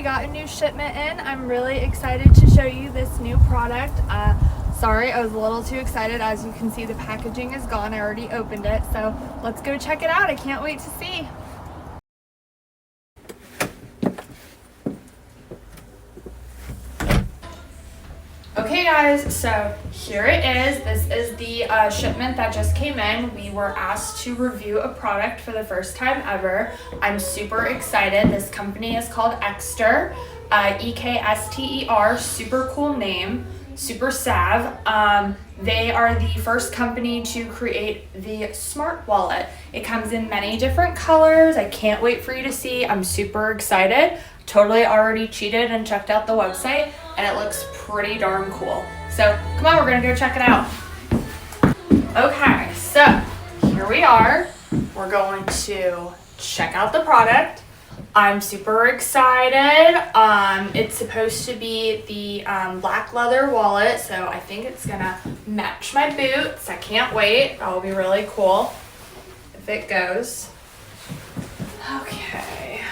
got a new shipment in. I'm really excited to show you this new product. Sorry, I was a little too excited. As you can see, the packaging is gone. I already opened it, so let's go check it out. I can't wait to see. Okay guys, so here it is. This is the shipment that just came in. We were asked to review a product for the first time ever. I'm super excited. This company is called Ekster, E-K-S-T-E-R, super cool name, super sav. They are the first company to create the smart wallet. It comes in many different colors. I can't wait for you to see. I'm super excited. Totally already cheated and checked out the website, and it looks pretty darn cool. So come on, we're gonna go check it out. Okay, so here we are. We're going to check out the product. I'm super excited. It's supposed to be the black leather wallet, so I think it's gonna match my boots. I can't wait. That will be really cool if it goes. Okay.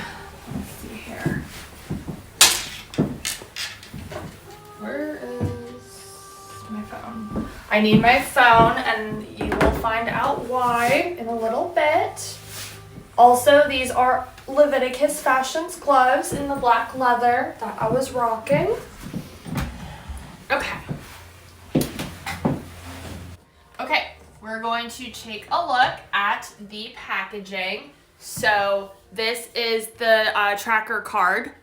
Where is my phone? I need my phone, and you will find out why in a little bit. Also, these are Leviticus Fashions gloves in the black leather that I was rocking. Okay. Okay, we're going to take a look at the packaging. So this is the tracker card.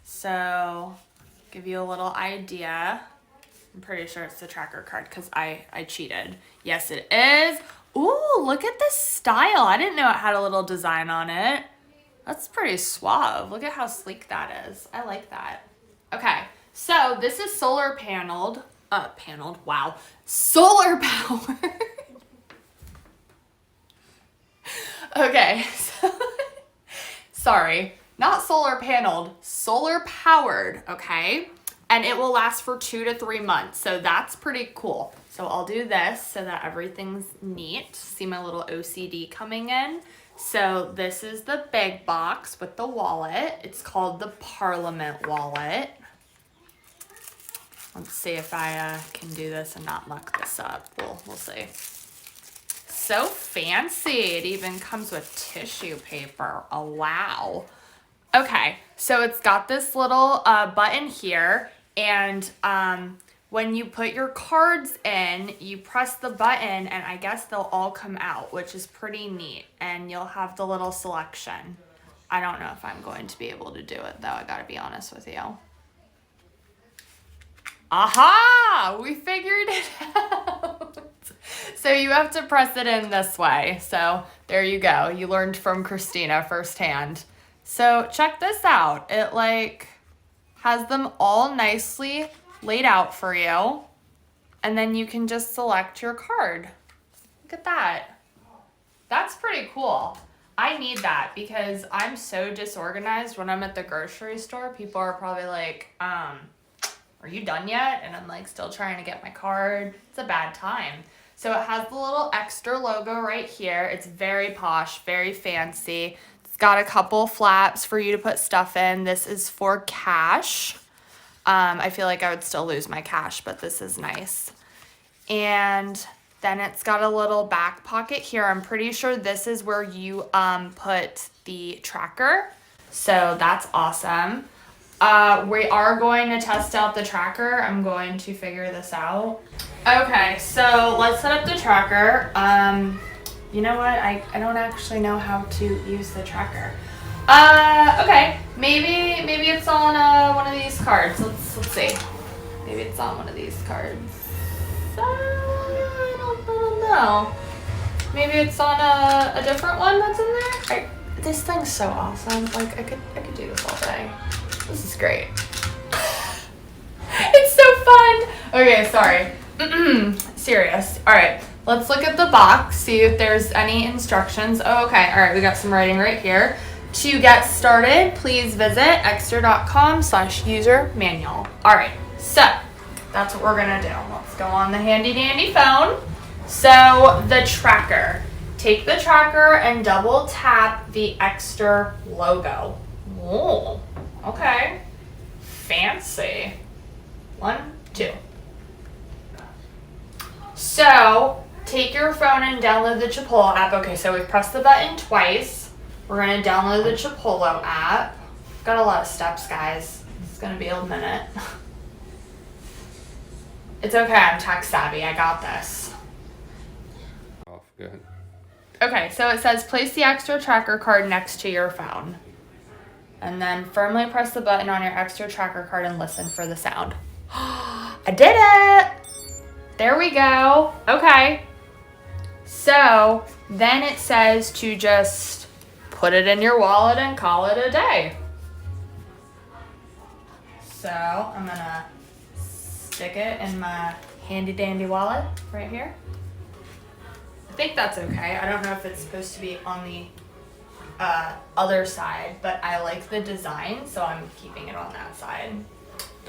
So give you a little idea. I'm pretty sure it's the tracker card because I cheated. Yes, it is. Ooh, look at this style. I didn't know it had a little design on it. That's pretty suave. Look at how sleek that is. I like that. Okay, so this is solar paneled. Wow. Solar powered. Okay, so sorry. Not solar paneled, solar powered, okay? And it will last for 2 to 3 months, so that's pretty cool. So I'll do this so that everything's neat. See my little OCD coming in? So this is the big box with the wallet. It's called the Parliament wallet. Let's see if I can do this and not muck this up. We'll see. So fancy. It even comes with tissue paper. Oh, wow. Okay, so it's got this little button here, and when you put your cards in, you press the button, and I guess they'll all come out, which is pretty neat, and you'll have the little selection. I don't know if I'm going to be able to do it, though. I gotta be honest with you. Aha! We figured it out. So you have to press it in this way. So there you go. You learned from Christina firsthand. So check this out. It like has them all nicely laid out for you. And then you can just select your card. Look at that. That's pretty cool. I need that because I'm so disorganized when I'm at the grocery store. People are probably like, are you done yet? And I'm like still trying to get my card. It's a bad time. So it has the little Ekster logo right here. It's very posh, very fancy. It's got a couple flaps for you to put stuff in. This is for cash. I feel like I would still lose my cash, but this is nice. And then it's got a little back pocket here. I'm pretty sure this is where you put the tracker. So that's awesome. We are going to test out the tracker. I'm going to figure this out. Okay, so let's set up the tracker. You know what? I don't actually know how to use the tracker. Okay, maybe it's on one of these cards. Let's see. Maybe it's on one of these cards. I don't know. Maybe it's on a different one that's in there. This thing's so awesome. Like I could do this all day. This is great. It's so fun. Okay, sorry. Serious. All right, let's look at the box, see if there's any instructions. Oh, okay. All right, we got some writing right here. To get started, please visit ekster.com/user manual. All right, so that's what we're gonna do. Let's go on the handy dandy phone. So the tracker. Take the tracker and double tap the Ekster logo. Oh, okay. Fancy. 1, 2. So, take your phone and download the Chipotle app. Okay, so we've pressed the button twice. We're going to download the Chipotle app. Got a lot of steps, guys. It's going to be a minute. It's okay, I'm tech savvy. I got this. Off. Go ahead. Okay, so it says place the Ekster tracker card next to your phone. And then firmly press the button on your Ekster tracker card and listen for the sound. I did it! There we go. Okay. So then it says to just put it in your wallet and call it a day. So I'm gonna stick it in my handy dandy wallet right here. I think that's okay. I don't know if it's supposed to be on the other side, but I like the design, so I'm keeping it on that side.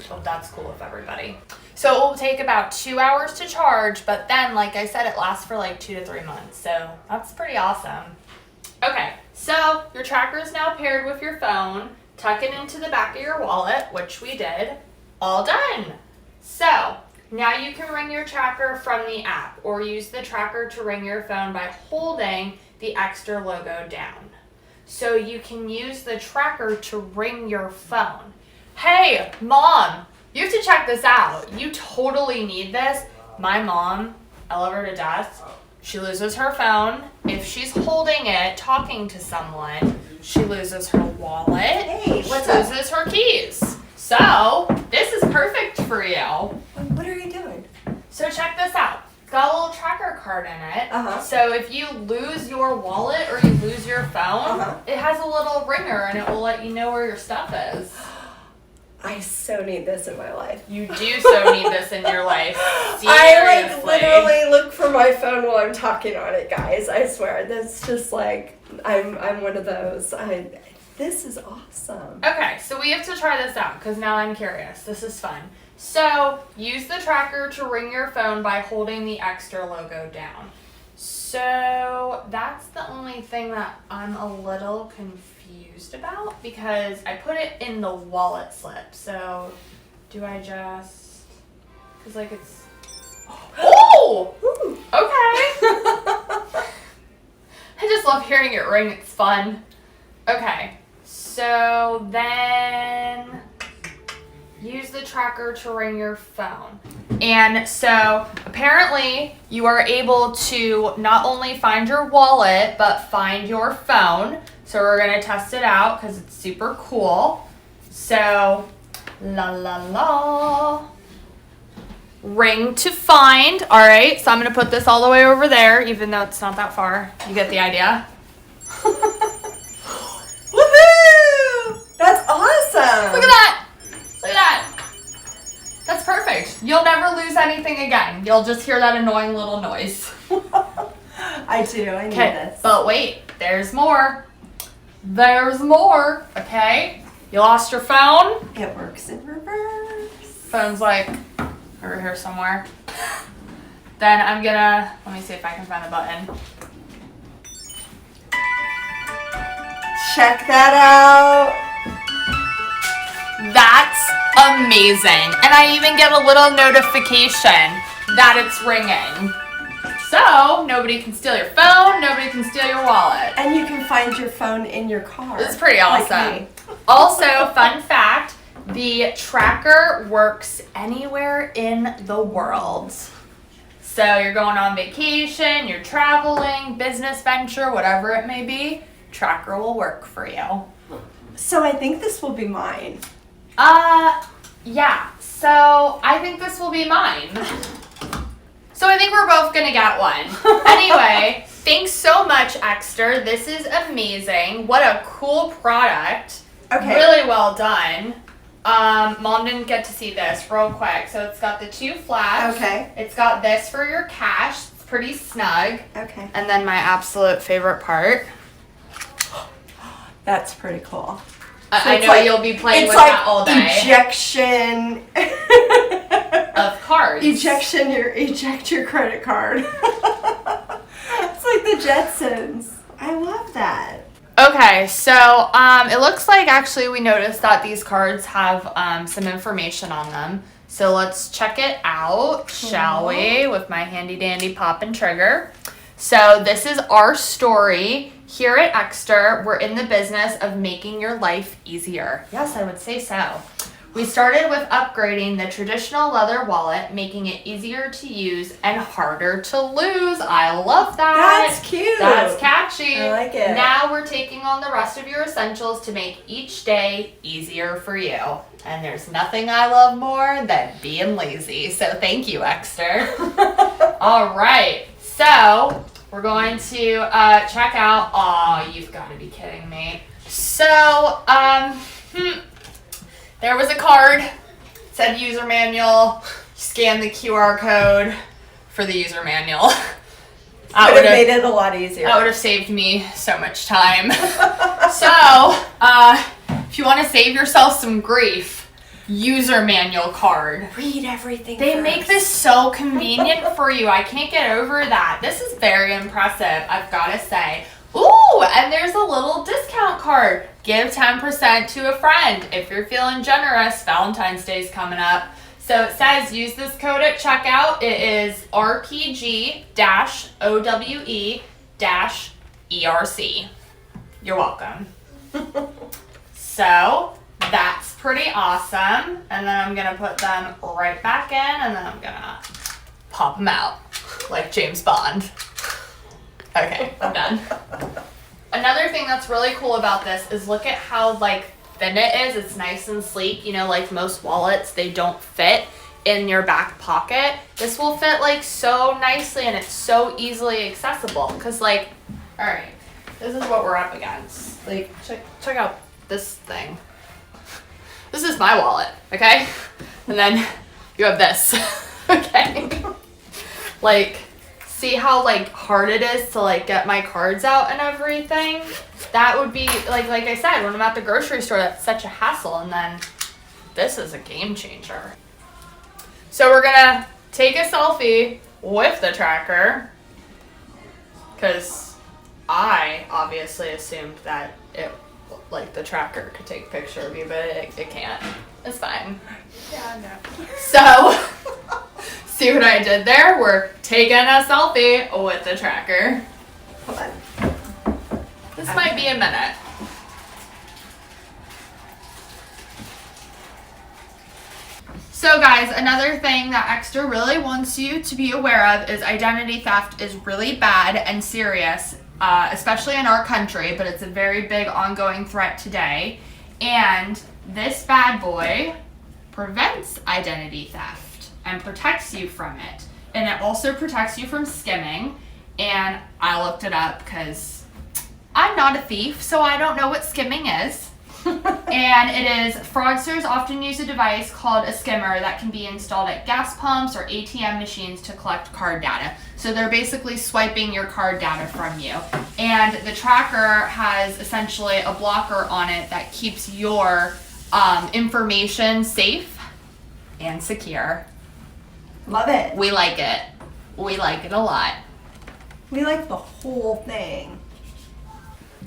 Hope that's cool with everybody. So it will take about 2 hours to charge, but then, like I said, it lasts for like 2 to 3 months. So that's pretty awesome. Okay, so your tracker is now paired with your phone. Tuck it into the back of your wallet, which we did. All done. So now you can ring your tracker from the app or use the tracker to ring your phone by holding the Ekster logo down. So you can use the tracker to ring your phone. Hey, Mom, you have to check this out. You totally need this. My mom, I love her to death. She loses her phone. If she's holding it, talking to someone, she loses her wallet. Hey, what's she up? loses her keys. So this is perfect for you. What are you doing? So check this out. It's got a little tracker card in it. Uh-huh. So if you lose your wallet or you lose your phone, it has a little ringer and it will let you know where your stuff is. I so need this in my life. You do so need this in your life. Seriously. I literally look for my phone while I'm talking on it, guys. I swear. That's just like I'm one of those. This is awesome. Okay, so we have to try this out because now I'm curious. This is fun. So use the tracker to ring your phone by holding the Ekster logo down. So that's the only thing that I'm a little confused about because I put it in the wallet slip. So do I just, because like it's, oh, okay. I just love hearing it ring. It's fun. Okay, so then use the tracker to ring your phone. And so apparently you are able to not only find your wallet, but find your phone. So we're gonna test it out because it's super cool. So, la la la. Ring to find. All right, so I'm gonna put this all the way over there, even though it's not that far. You get the idea? Woohoo! That's awesome. Look at that. Look at that. That's perfect. You'll never lose anything again. You'll just hear that annoying little noise. I do. I need this. But wait, there's more. There's more. Okay. You lost your phone. It works in reverse. Phone's like over here somewhere. Then I'm gonna, let me see if I can find the button. Check that out. That's amazing. And I even get a little notification that it's ringing. So nobody can steal your phone, nobody can steal your wallet. And you can find your phone in your car. It's pretty awesome. Like me. Also, fun fact, the tracker works anywhere in the world. So you're going on vacation, you're traveling, business venture, whatever it may be, tracker will work for you. So I think this will be mine. Yeah. So I think this will be mine. So I think we're both gonna get one. Anyway, thanks so much, Ekster. This is amazing. What a cool product. Okay. Really well done. Mom didn't get to see this real quick. So it's got the 2 flaps. Okay. It's got this for your cash. It's pretty snug. Okay. And then my absolute favorite part. That's pretty cool. I it's know like- you'll be playing it's with like that all day. Ejection. Of cards. Eject your credit card. It's like the Jetsons. I love that. Okay. Okay, so it looks like actually we noticed that these cards have some information on them. So let's check it out, shall we, with my handy dandy pop and trigger. So this is our story. Here at Ekster, we're in the business of making your life easier. Yes, I would say so. We started with upgrading the traditional leather wallet, making it easier to use and harder to lose. I love that. That's cute. That's catchy. I like it. Now we're taking on the rest of your essentials to make each day easier for you. And there's nothing I love more than being lazy. So thank you, Ekster. All right. So we're going to check out. Oh, you've got to be kidding me. So, there was a card, said user manual, scan the QR code for the user manual. That would have made it a lot easier. That would have saved me so much time. So, if you want to save yourself some grief, user manual card. Read everything They first. make this so convenient for you. I can't get over that. This is very impressive, I've got to say. Ooh, and there's a little discount card. Give 10% to a friend. If you're feeling generous, Valentine's Day's coming up. So it says use this code at checkout. It is RPG-OWE-ERC. You're welcome. So that's pretty awesome. And then I'm going to put them right back in, and then I'm going to pop them out like James Bond. Okay, I'm done. Another thing that's really cool about this is look at how like thin it is. It's nice and sleek. You know, like most wallets, they don't fit in your back pocket. This will fit like so nicely, and it's so easily accessible. Cause like, all right, this is what we're up against. Like, check out this thing. This is my wallet, okay? And then you have this, okay? Like, see how like hard it is to like get my cards out and everything? That would be like I said, when I'm at the grocery store, that's such a hassle, and then this is a game changer. So we're gonna take a selfie with the tracker, because I obviously assumed that it like the tracker could take a picture of you, but it can't. It's fine. Yeah, I know. So see what I did there? We're taking a selfie with the tracker. Hold on. This might be a minute. So guys, another thing that Ekster really wants you to be aware of is identity theft is really bad and serious, especially in our country, but it's a very big ongoing threat today. And this bad boy prevents identity theft and protects you from it. And it also protects you from skimming. And I looked it up because I'm not a thief, so I don't know what skimming is. And it is, fraudsters often use a device called a skimmer that can be installed at gas pumps or ATM machines to collect card data. So they're basically swiping your card data from you. And the tracker has essentially a blocker on it that keeps your information safe and secure. Love it. We like it. We like it a lot. We like the whole thing.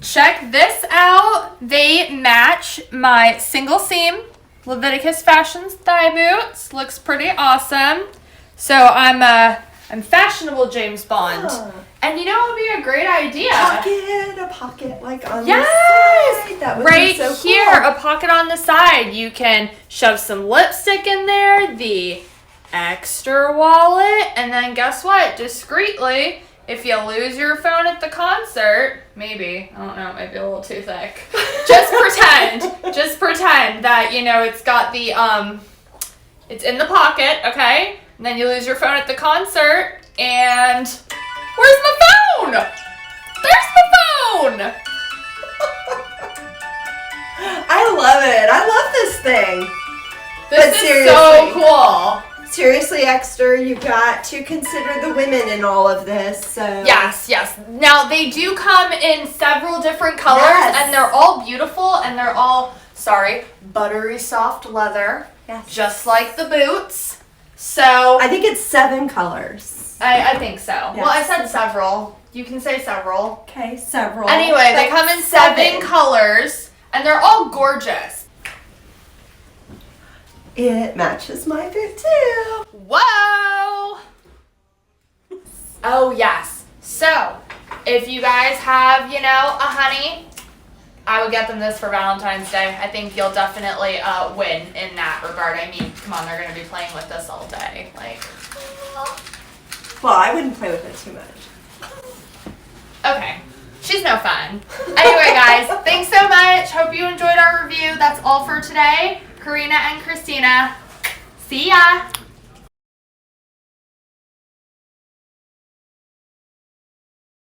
Check this out. They match my single seam Leviticus Fashions thigh boots. Looks pretty awesome. So I'm fashionable James Bond. Huh. And you know what would be a great idea? A pocket like on Yes! the side. That would Right be so here, cool. a pocket on the side. You can shove some lipstick in there, the Ekster wallet, and then guess what? Discreetly, if you lose your phone at the concert, maybe, I don't know, it might be a little too thick. Just pretend that, you know, it's got the, it's in the pocket, okay? And then you lose your phone at the concert, and where's my phone? There's the phone! I love it. I love this thing. This But is seriously. so cool. Seriously, Ekster, you've got to consider the women in all of this. So Yes. Now, they do come in several different colors, Yes. and they're all beautiful, and they're all, buttery soft leather, Yes. just like the boots. So, I think it's 7 colors. I think so. Well, I said several. You can say several. Okay, several. Anyway, they But come in 7 colors, and they're all gorgeous. It matches my boot too. Whoa! Oh, yes. So, if you guys have, you know, a honey, I would get them this for Valentine's Day. I think you'll definitely win in that regard. I mean, come on, they're going to be playing with this all day. Like, Well, I wouldn't play with it too much. okay. She's no fun. Anyway, guys, thanks so much. Hope you enjoyed our review. That's all for today. Karina and Christina, see ya.